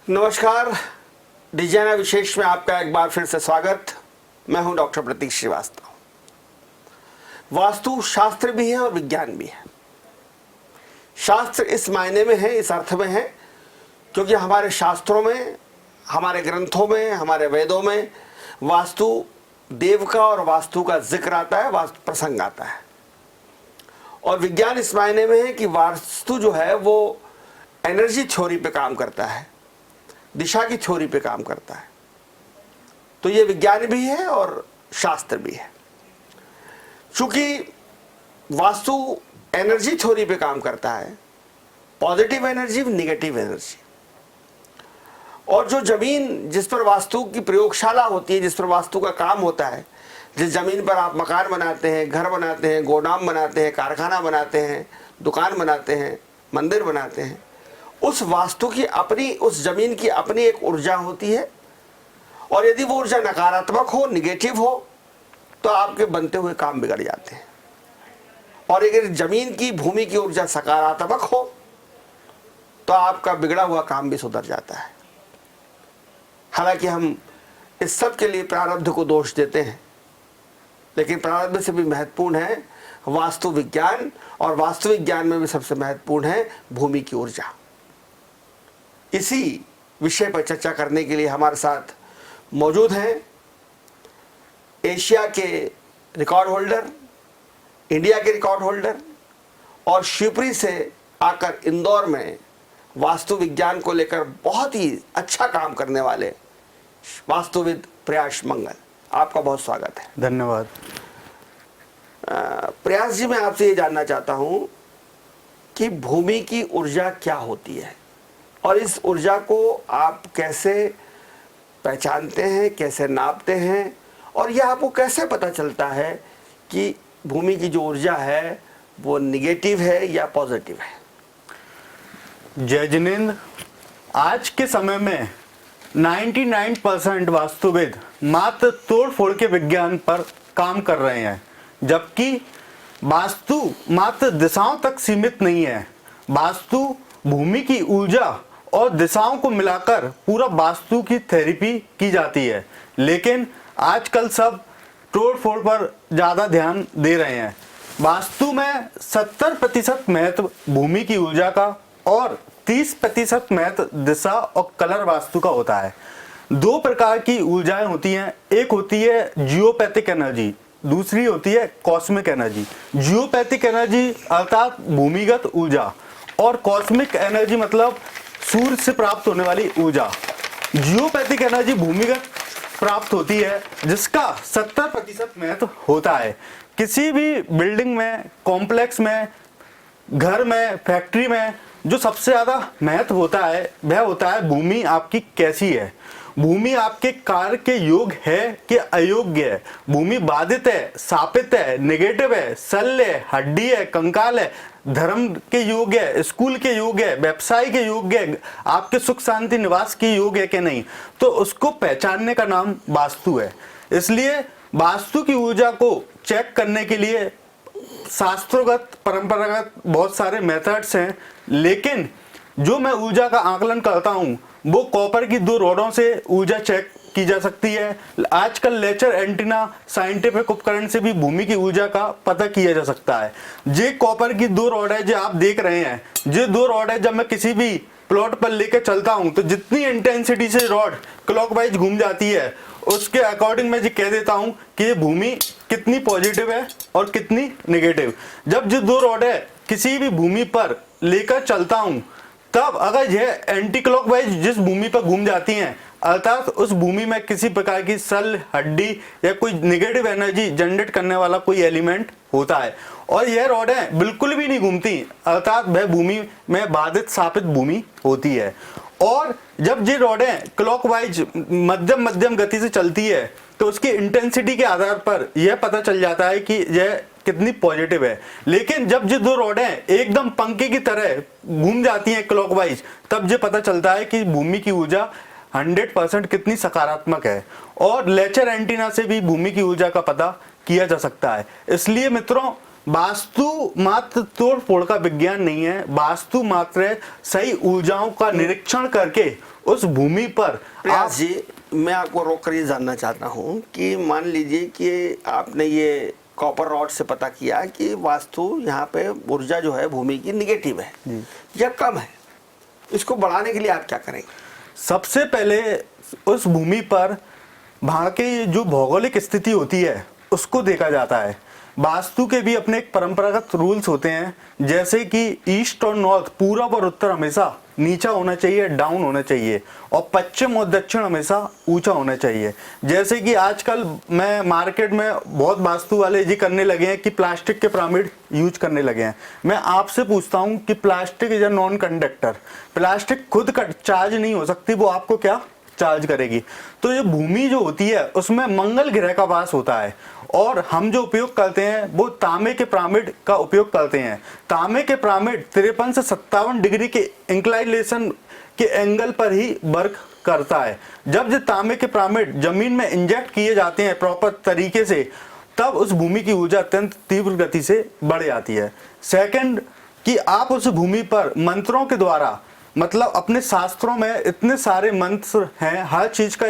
नमस्कार। डिजाइनर विशेष में आपका एक बार फिर से स्वागत। मैं हूं डॉक्टर प्रतीक श्रीवास्तव। वास्तु शास्त्र भी है और विज्ञान भी है। शास्त्र इस मायने में है, इस अर्थ में है क्योंकि हमारे शास्त्रों में, हमारे ग्रंथों में, हमारे वेदों में वास्तु देव का और वास्तु का जिक्र आता है, वास्तु प्रसंग आता है। और विज्ञान इस मायने में है कि वास्तु जो है वो एनर्जी थ्योरी पे काम करता है, दिशा की थ्योरी पे काम करता है। तो ये विज्ञान भी है और शास्त्र भी है। चूंकि वास्तु एनर्जी थ्योरी पे काम करता है, पॉजिटिव एनर्जी, निगेटिव एनर्जी। और जो जमीन जिस पर वास्तु की प्रयोगशाला होती है, जिस पर वास्तु का काम होता है, जिस जमीन पर आप मकान बनाते हैं, घर बनाते हैं, गोदाम बनाते हैं, कारखाना बनाते हैं, दुकान बनाते हैं, मंदिर बनाते हैं, उस वास्तु की अपनी, उस जमीन की अपनी एक ऊर्जा होती है। और यदि वो ऊर्जा नकारात्मक हो, निगेटिव हो, तो आपके बनते हुए काम बिगड़ जाते हैं। और अगर जमीन की, भूमि की ऊर्जा सकारात्मक हो तो आपका बिगड़ा हुआ काम भी सुधर जाता है। हालांकि हम इस सब के लिए प्रारब्ध को दोष देते हैं, लेकिन प्रारब्ध से भी महत्वपूर्ण है वास्तु विज्ञान, और वास्तु विज्ञान में भी सबसे महत्वपूर्ण है भूमि की ऊर्जा। इसी विषय पर चर्चा करने के लिए हमारे साथ मौजूद हैं एशिया के रिकॉर्ड होल्डर, इंडिया के रिकॉर्ड होल्डर और शिवपुरी से आकर इंदौर में वास्तु विज्ञान को लेकर बहुत ही अच्छा काम करने वाले वास्तुविद प्रयास मंगल। आपका बहुत स्वागत है। धन्यवाद। प्रयास जी, मैं आपसे ये जानना चाहता हूं कि भूमि की ऊर्जा क्या होती है और इस ऊर्जा को आप कैसे पहचानते हैं, कैसे नापते हैं, और यह आपको कैसे पता चलता है कि भूमि की जो ऊर्जा है वो निगेटिव है या पॉजिटिव है? जय जिनेंद्र, आज के समय में 99% वास्तुविद मात्र तोड़ फोड़ के विज्ञान पर काम कर रहे हैं, जबकि वास्तु मात्र दिशाओं तक सीमित नहीं है। वास्तु भूमि की ऊर्जा और दिशाओं को मिलाकर पूरा वास्तु की थेरेपी की जाती है, लेकिन आजकल सब तोड़ फोड़ पर ज़्यादा ध्यान दे रहे हैं। वास्तु में 70% महत्व भूमि की ऊर्जा का और 30% महत्व दिशा और कलर वास्तु का होता है। दो प्रकार की ऊर्जाएं होती हैं, एक होती है जियोपैथिक एनर्जी, दूसरी होती है कॉस्मिक एनर्जी। जियोपैथिक एनर्जी अर्थात भूमिगत ऊर्जा, और कॉस्मिक एनर्जी मतलब सूर्य से प्राप्त होने वाली ऊर्जा। जियोपैथिक एनर्जी भूमिगत प्राप्त होती है, जिसका 70% महत्व होता है। किसी भी बिल्डिंग में, कॉम्प्लेक्स में, घर में, फैक्ट्री में जो सबसे ज्यादा महत्व होता है वह होता है भूमि आपकी कैसी है। भूमि आपके कार्य के योग है कि अयोग्य है। भूमि बाधित है, शापित है, नेगेटिव है, शल्य है, हड्डी है, कंकाल है, धर्म के योग है, स्कूल के योग है, व्यवसाय के योग है, आपके सुख शांति निवास के योग है कि नहीं, तो उसको पहचानने का नाम वास्तु है। इसलिए वास्तु की ऊर्जा को चेक करने के लिए शास्त्रोगत, परंपरागत बहुत सारे मेथड्स हैं, लेकिन जो मैं ऊर्जा का आकलन करता हूं वो कॉपर की 2 रॉडों से ऊर्जा चेक की जा सकती है। आजकल लेजर एंटीना, साइंटिफिक उपकरण से भी भूमि की ऊर्जा का पता किया जा सकता है। ये कॉपर की 2 रॉड है जो आप देख रहे हैं, ये 2 रॉड है, जब मैं किसी भी प्लॉट पर लेकर चलता हूं तो जितनी इंटेंसिटी से रॉड क्लॉकवाइज घूम जाती है उसके अकॉर्डिंग मैं ये कह देता हूं कि ये भूमि कितनी पॉजिटिव है और कितनी नेगेटिव। जब जो 2 रॉड है किसी भी भूमि पर लेकर चलता हूं, तब अगर यह एंटी क्लॉकवाइज जिस भूमि पर घूम जाती हैं, अर्थात उस भूमि में किसी प्रकार की सल, हड्डी या कोई नेगेटिव एनर्जी जनरेट करने वाला कोई एलिमेंट होता है, और यह रॉडें बिल्कुल भी नहीं घूमती, अर्थात वह भूमि में बाधित, शापित भूमि होती है। और जब ये रॉडें क्लॉकवाइज मध्यम गति से चलती है तो उसकी इंटेंसिटी के आधार पर यह पता चल जाता है कि यह कितनी पॉजिटिव है। लेकिन जब ये 2 रॉडें एकदम पंखे की तरह घूम जाती हैं क्लॉकवाइज, तब ये पता चलता है कि भूमि की ऊर्जा 100% कितनी सकारात्मक है। और लेजर एंटीना से भी भूमि की ऊर्जा का पता किया जा सकता है। इसलिए मित्रों, वास्तु मात्र तोड़ फोड़ का विज्ञान नहीं है। वास्तु मात्र सही ऊर्जाओं का निरीक्षण करके उस भूमि पर प्रयास जी, मैं आपको रोक कर ये जानना चाहता हूँ कि मान लीजिए कि आपने ये कॉपर रॉड से पता किया कि वास्तु यहाँ पे ऊर्जा जो है भूमि की निगेटिव है या कम है, इसको बढ़ाने के लिए आप क्या करेंगे? सबसे पहले उस भूमि पर वहाँ की जो भौगोलिक स्थिति होती है उसको देखा जाता है। वास्तु के भी अपने एक परंपरागत रूल्स होते हैं, जैसे कि ईस्ट और नॉर्थ, पूरब और उत्तर हमेशा नीचा होना चाहिए, डाउन होना चाहिए, और पश्चिम और दक्षिण हमेशा ऊंचा होना चाहिए। जैसे कि आजकल मैं मार्केट में बहुत वास्तु वाले जी करने लगे हैं कि प्लास्टिक के पिरामिड यूज करने लगे हैं। मैं आपसे पूछता हूं कि plastic is a non conductor, plastic खुद चार्ज नहीं हो सकती, वो आपको क्या चार्ज करेगी। तो ये भूमि जो होती है उसमें मंगल ग्रह का वास होता है, और हम जो उपयोग करते हैं वो तांबे के पिरामिड का उपयोग करते हैं। तांबे के पिरामिड 53 से 57 डिग्री के इंक्लाइनेशन के एंगल पर ही वर्क करता है। जब ये तांबे के पिरामिड जमीन में इंजेक्ट किए जाते हैं प्रॉपर तरीके से, तब उस भूमि की ऊर्जा अत्यंत तीव्र गति से बढ़ जाती है। सेकंड, कि आप उस भूमि पर मंत्रों के द्वारा, मतलब अपने शास्त्रों में इतने सारे मंत्र हैं, हर चीज का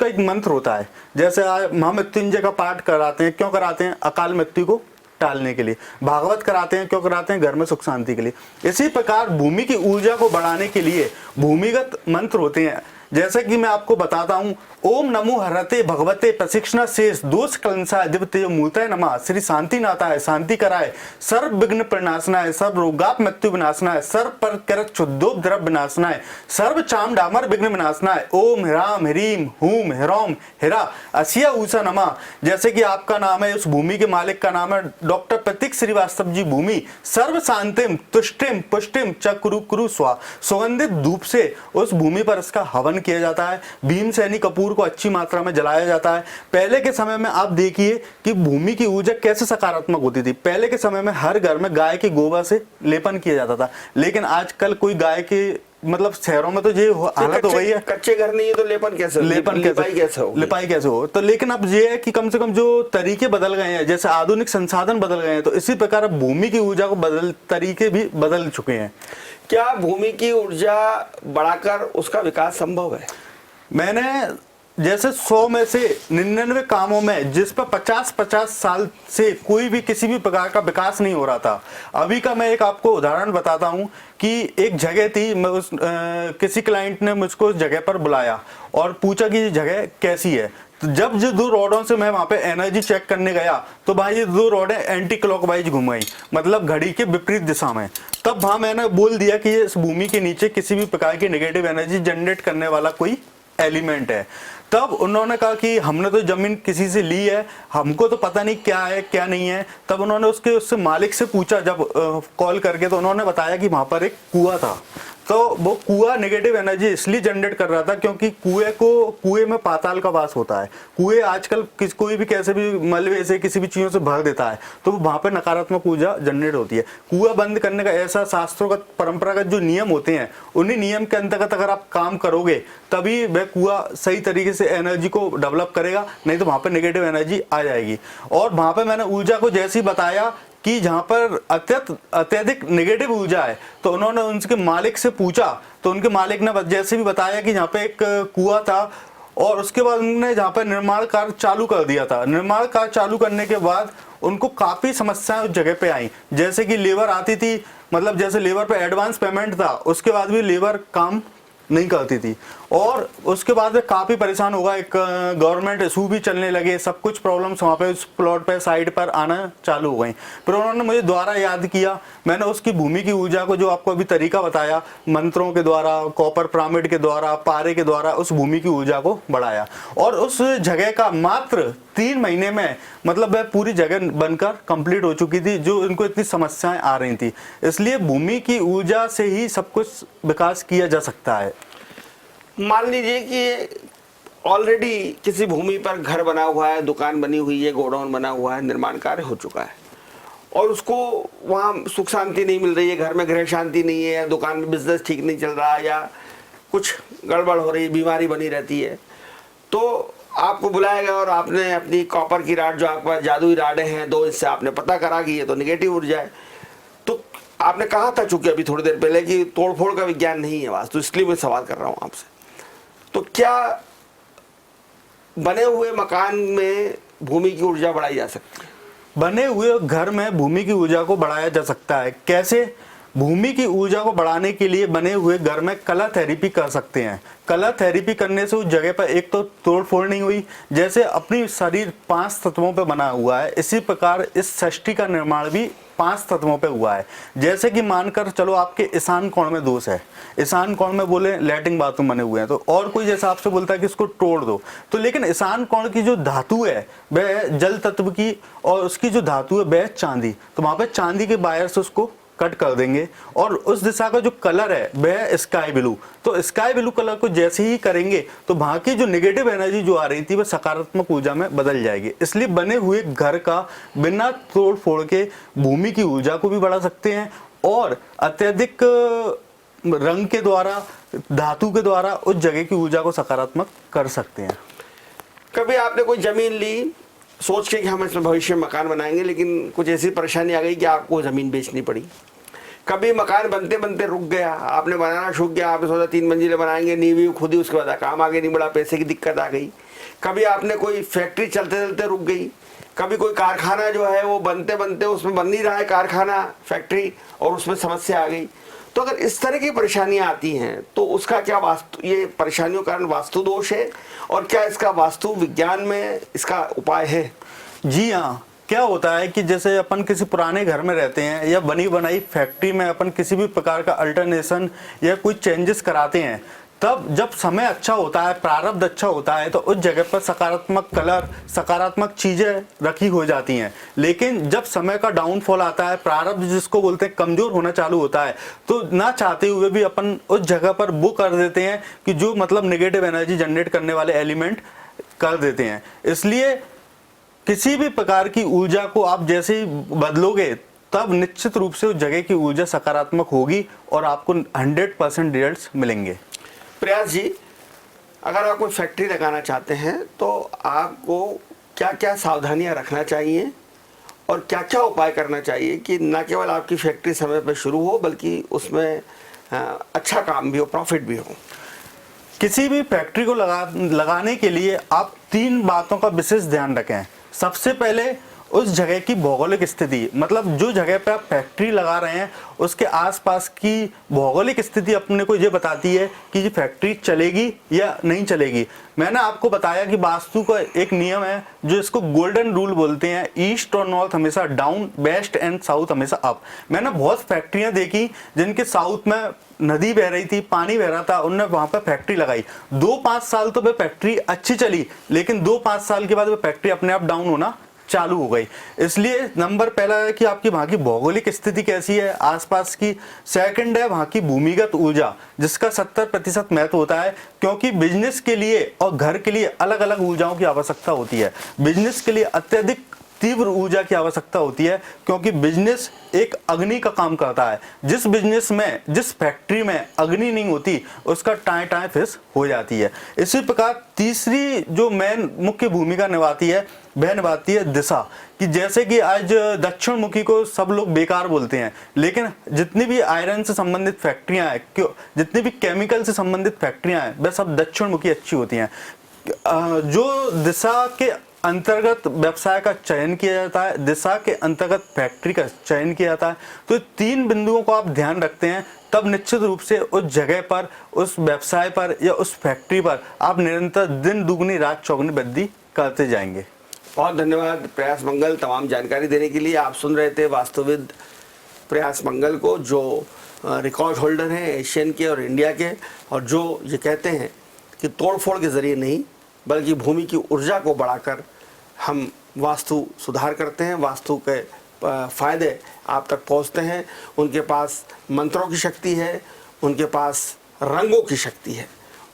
एक मंत्र होता है। जैसे महामृत्युंजय का पाठ कराते हैं, क्यों कराते हैं? अकाल मृत्यु को टालने के लिए। भागवत कराते हैं, क्यों कराते हैं? घर में सुख शांति के लिए। इसी प्रकार भूमि की ऊर्जा को बढ़ाने के लिए भूमिगत मंत्र होते हैं। जैसे कि मैं आपको बताता हूं, ओम नमो हरते भगवते प्रशिक्षण शेष दोष कलंसाय दिव्य मूर्तये नमः, श्री शांति नाथाय शांति कराय, सर्व विघ्न प्रणाशनाय, सर्व रोगाप मृत्यु विनाशनाय, सर्व पर करत शुद्धोप द्रव विनाशनाय, सर्व चाम डामर विघ्न विनाशनाय, ओम ह्राम ह्रीम हूम ह्रौम हिरा असिया ऊषा नमः। जैसे कि आपका नाम है, उस भूमि के मालिक का नाम है डॉक्टर प्रतीक श्रीवास्तव जी भूमि, सर्व शांतिम तुष्टिम पुष्टिम चक्रु कुरु स्वा। सुगंधित धूप से उस भूमि पर इसका हवन किया जाता है। भीमसेनी कपूर को अच्छी मात्रा में जलाया जाता है। पहले के समय में आप देखिए कि भूमि की ऊर्जा कैसे सकारात्मक होती थी। पहले के समय में हर घर में गाय के गोबर से लेपन किया जाता था, लेकिन आजकल कोई गाय के, मतलब शहरों में तो ये हालत हो गई है, कच्चे घर नहीं है तो लिपाई कैसे हो। तो लेकिन अब ये है कि कम से कम जो तरीके बदल गए हैं, जैसे आधुनिक संसाधन बदल गए हैं, तो इसी प्रकार अब भूमि की ऊर्जा को तरीके भी बदल चुके हैं। क्या भूमि की ऊर्जा बढ़ाकर उसका विकास संभव है? मैंने जैसे 100 में से 99 कामों में जिस पर 50-50 साल से कोई भी किसी भी प्रकार का विकास नहीं हो रहा था। अभी का मैं एक आपको उदाहरण बताता हूं कि एक जगह थी, मैं किसी क्लाइंट ने मुझको उस जगह पर बुलाया और पूछा कि ये जगह कैसी है। तो जब जो 2 रॉडों से मैं वहां पे एनर्जी चेक करने गया, तो भाई ये 2 रॉडें एंटी क्लॉकवाइज घूम गई, मतलब घड़ी के विपरीत दिशा में। तब वहां मैंने बोल दिया कि ये इस भूमि के नीचे किसी भी प्रकार की नेगेटिव एनर्जी जनरेट करने वाला कोई एलिमेंट है। तब उन्होंने कहा कि हमने तो जमीन किसी से ली है, हमको तो पता नहीं क्या है क्या नहीं है। तब उन्होंने उससे मालिक से पूछा जब कॉल करके, तो उन्होंने बताया कि वहां पर एक कुआं था। तो वो कुआं नेगेटिव एनर्जी इसलिए जनरेट कर रहा था क्योंकि कुएं में पाताल का वास होता है। कुएं आजकल कोई भी कैसे भी मलबे से किसी भी चीजों से भर देता है, तो वहां पर नकारात्मक ऊर्जा जनरेट होती है। कुआं बंद करने का ऐसा शास्त्रों का परंपरागत जो नियम होते हैं, उन्हीं नियम के अंतर्गत अगर आप काम करोगे तभी वह कुआं सही तरीके से एनर्जी को डेवलप करेगा, नहीं तो वहां पर नेगेटिव एनर्जी आ जाएगी। और वहां पर मैंने ऊर्जा को जैसे ही बताया कि जहां पर अत्यधिक नेगेटिव ऊर्जा है, तो उन्होंने उनके मालिक से पूछा, तो उनके मालिक ने जैसे भी बताया कि जहां पे एक कुआं था, और उसके बाद उन्होंने जहां पर निर्माण कार्य चालू कर दिया था। निर्माण कार्य चालू करने के बाद उनको काफी समस्याएं उस जगह पे आई, जैसे कि लेबर आती थी, मतलब जैसे लेबर पे एडवांस पेमेंट था, उसके बाद भी लेबर काम नहीं करती थी, और उसके बाद में काफी परेशान होगा। एक गवर्नमेंट इशू भी चलने लगे, सब कुछ प्रॉब्लम्स वहां पे उस प्लॉट पे साइड पर आना चालू हो गई। फिर उन्होंने मुझे दोबारा याद किया, मैंने उसकी भूमि की ऊर्जा को, जो आपको अभी तरीका बताया, मंत्रों के द्वारा, कॉपर पिरामिड के द्वारा, पारे के द्वारा उस भूमि की ऊर्जा को बढ़ाया, और उस जगह का मात्र 3 महीने में, मतलब वह पूरी जगह बनकर कंप्लीट हो चुकी थी, जो इनको इतनी समस्याएं आ रही थी। इसलिए भूमि की ऊर्जा से ही सब कुछ विकास किया जा सकता है। मान लीजिए कि ऑलरेडी किसी भूमि पर घर बना हुआ है, दुकान बनी हुई है, गोडाउन बना हुआ है, निर्माण कार्य हो चुका है, और उसको वहाँ सुख शांति नहीं मिल रही है, घर में गृह शांति नहीं है, दुकान में बिजनेस ठीक नहीं चल रहा, या कुछ गड़बड़ हो रही है, बीमारी बनी रहती है, तो आपको बुलाया गया और आपने अपनी कॉपर की राड, जो आपके पास जादुई राडें हैं 2, इससे आपने पता करा कि ये तो निगेटिव ऊर्जा है। तो आपने कहा था, चूंकि अभी थोड़ी देर पहले, कि तोड़फोड़ का विज्ञान नहीं है वास्तु, इसलिए मैं सवाल कर रहा हूँ आपसे तो क्या बने हुए मकान में भूमि की ऊर्जा बढ़ाई जा सकती है? बने हुए घर में भूमि की ऊर्जा को बढ़ाया जा सकता है। कैसे? भूमि की ऊर्जा को बढ़ाने के लिए बने हुए घर में कलर थेरेपी कर सकते हैं। कलर थेरेपी करने से उस जगह पर एक तो तोड़ फोड़ नहीं हुई, जैसे अपनी शरीर 5 तत्वों पर बना हुआ है, इसी प्रकार इस सृष्टि का निर्माण भी 5 तत्वों पे हुआ है। जैसे कि मानकर चलो आपके ईशान कोण में दोष है, ईशान कोण में बोले लैट्रिन बाथरूम बने हुए हैं, तो और कोई जैसा आपसे बोलता है कि इसको तोड़ दो, तो लेकिन ईशान कोण की जो धातु है वह जल तत्व की, और उसकी जो धातु है वह चांदी, तो वहां पे चांदी के वायर से उसको कट कर देंगे। और उस दिशा का जो कलर है वह स्काई ब्लू, तो स्काई ब्लू कलर को जैसे ही करेंगे तो वहां की जो नेगेटिव एनर्जी जो आ रही थी वह सकारात्मक ऊर्जा में बदल जाएगी। इसलिए बने हुए घर का बिना तोड़ फोड़ के भूमि की ऊर्जा को भी बढ़ा सकते हैं, और अत्यधिक रंग के द्वारा, धातु के द्वारा उस जगह की ऊर्जा को सकारात्मक कर सकते हैं। कभी आपने कोई जमीन ली सोच के कि हम इसमें भविष्य में मकान बनाएंगे, लेकिन कुछ ऐसी परेशानी आ गई कि आपको ज़मीन बेचनी पड़ी? कभी मकान बनते बनते रुक गया, आपने बनाना शुरू किया, आपने सोचा 3 मंजिलें बनाएंगे, नींव खुद ही, उसके बाद काम आगे नहीं बढ़ा, पैसे की दिक्कत आ गई। कभी आपने कोई फैक्ट्री चलते चलते रुक गई, कभी कोई कारखाना जो है वो बनते बनते उसमें बन नहीं रहा है कारखाना, फैक्ट्री, और उसमें समस्या आ गई। तो अगर इस तरह की परेशानियां आती हैं तो उसका क्या ये परेशानियों का कारण वास्तु दोष है, और क्या इसका वास्तु विज्ञान में इसका उपाय है? जी हाँ, क्या होता है कि जैसे अपन किसी पुराने घर में रहते हैं या बनी बनाई फैक्ट्री में अपन किसी भी प्रकार का अल्टरनेशन या कोई चेंजेस कराते हैं, तब जब समय अच्छा होता है, प्रारब्ध अच्छा होता है, तो उस जगह पर सकारात्मक कलर, सकारात्मक चीजें रखी हो जाती हैं। लेकिन जब समय का डाउनफॉल आता है, प्रारब्ध जिसको बोलते हैं कमजोर होना चालू होता है, तो ना चाहते हुए भी अपन उस जगह पर वो कर देते हैं कि जो मतलब नेगेटिव एनर्जी जनरेट करने वाले एलिमेंट कर देते हैं। इसलिए किसी भी प्रकार की ऊर्जा को आप जैसे ही बदलोगे तब निश्चित रूप से उस जगह की ऊर्जा सकारात्मक होगी और आपको 100% रिजल्ट्स मिलेंगे। प्रयास जी, अगर आप कोई फैक्ट्री लगाना चाहते हैं तो आपको क्या क्या सावधानियां रखना चाहिए और क्या क्या उपाय करना चाहिए कि न केवल आपकी फैक्ट्री समय पर शुरू हो बल्कि उसमें अच्छा काम भी हो, प्रॉफिट भी हो? किसी भी फैक्ट्री को लगाने के लिए आप 3 बातों का विशेष ध्यान रखें। सबसे पहले उस जगह की भौगोलिक स्थिति, मतलब जो जगह पे आप फैक्ट्री लगा रहे हैं उसके आसपास की भौगोलिक स्थिति अपने को ये बताती है कि ये फैक्ट्री चलेगी या नहीं चलेगी। मैंने आपको बताया कि वास्तु का एक नियम है जो इसको गोल्डन रूल बोलते हैं, ईस्ट और नॉर्थ हमेशा डाउन, वेस्ट एंड साउथ हमेशा अप। मैंने बहुत फैक्ट्रियां देखी जिनके साउथ में नदी बह रही थी, पानी बह रहा था, उनने वहां पर फैक्ट्री लगाई। 2-5 साल तो वह फैक्ट्री अच्छी चली, लेकिन 2-5 साल के बाद वह फैक्ट्री अपने आप डाउन होना चालू हो गई। इसलिए नंबर पहला है कि आपकी वहां की भौगोलिक स्थिति कैसी है आसपास की। सेकंड है वहां की भूमिगत ऊर्जा, जिसका 70% महत्व होता है, क्योंकि बिजनेस के लिए और घर के लिए अलग अलग ऊर्जाओं की आवश्यकता होती है। बिजनेस के लिए अत्यधिक तीव्र ऊर्जा की आवश्यकता होती है, क्योंकि बिजनेस एक अग्नि का काम करता है। जिस बिजनेस में, जिस फैक्ट्री में अग्नि नहीं होती उसका टाए टाए फिस हो जाती है। इसी प्रकार तीसरी जो मेन मुख्य भूमिका निभाती है वह निभाती है दिशा, कि जैसे कि आज दक्षिण मुखी को सब लोग बेकार बोलते हैं, लेकिन जितनी भी आयरन से संबंधित फैक्ट्रियां हैं, क्यों जितनी भी केमिकल से संबंधित फैक्ट्रियां हैं वह सब दक्षिण मुखी अच्छी होती हैं। जो दिशा के अंतर्गत व्यवसाय का चयन किया जाता है, दिशा के अंतर्गत फैक्ट्री का चयन किया जाता है, तो 3 बिंदुओं को आप ध्यान रखते हैं तब निश्चित रूप से उस जगह पर, उस व्यवसाय पर या उस फैक्ट्री पर आप निरंतर दिन दुगनी रात चौगुनी वृद्धि करते जाएंगे। बहुत धन्यवाद प्रयास मंगल तमाम जानकारी देने के लिए। आप सुन रहे थे वास्तुविद प्रयास मंगल को, जो रिकॉर्ड होल्डर हैं एशियन के और इंडिया के, और जो ये कहते हैं कि तोड़फोड़ के ज़रिए नहीं बल्कि भूमि की ऊर्जा को बढ़ाकर हम वास्तु सुधार करते हैं, वास्तु के फ़ायदे आप तक पहुंचते हैं। उनके पास मंत्रों की शक्ति है, उनके पास रंगों की शक्ति है,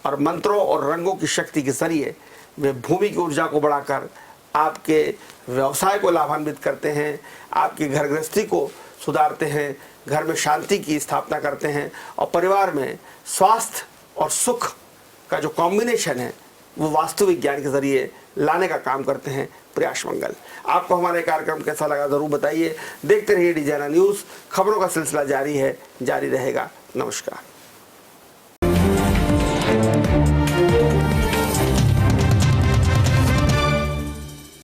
और मंत्रों और रंगों की शक्ति के ज़रिए वे भूमि की ऊर्जा को बढ़ाकर आपके व्यवसाय को लाभान्वित करते हैं, आपकी घर गृहस्थी को सुधारते हैं, घर में शांति की स्थापना करते हैं, और परिवार में स्वास्थ्य और सुख का जो कॉम्बिनेशन है वो वास्तु विज्ञान के जरिए लाने का काम करते हैं प्रयास मंगल। आपको हमारे कार्यक्रम कैसा लगा ज़रूर बताइए। देखते रहिए डिजाइनर न्यूज़, खबरों का सिलसिला जारी है, जारी रहेगा। नमस्कार।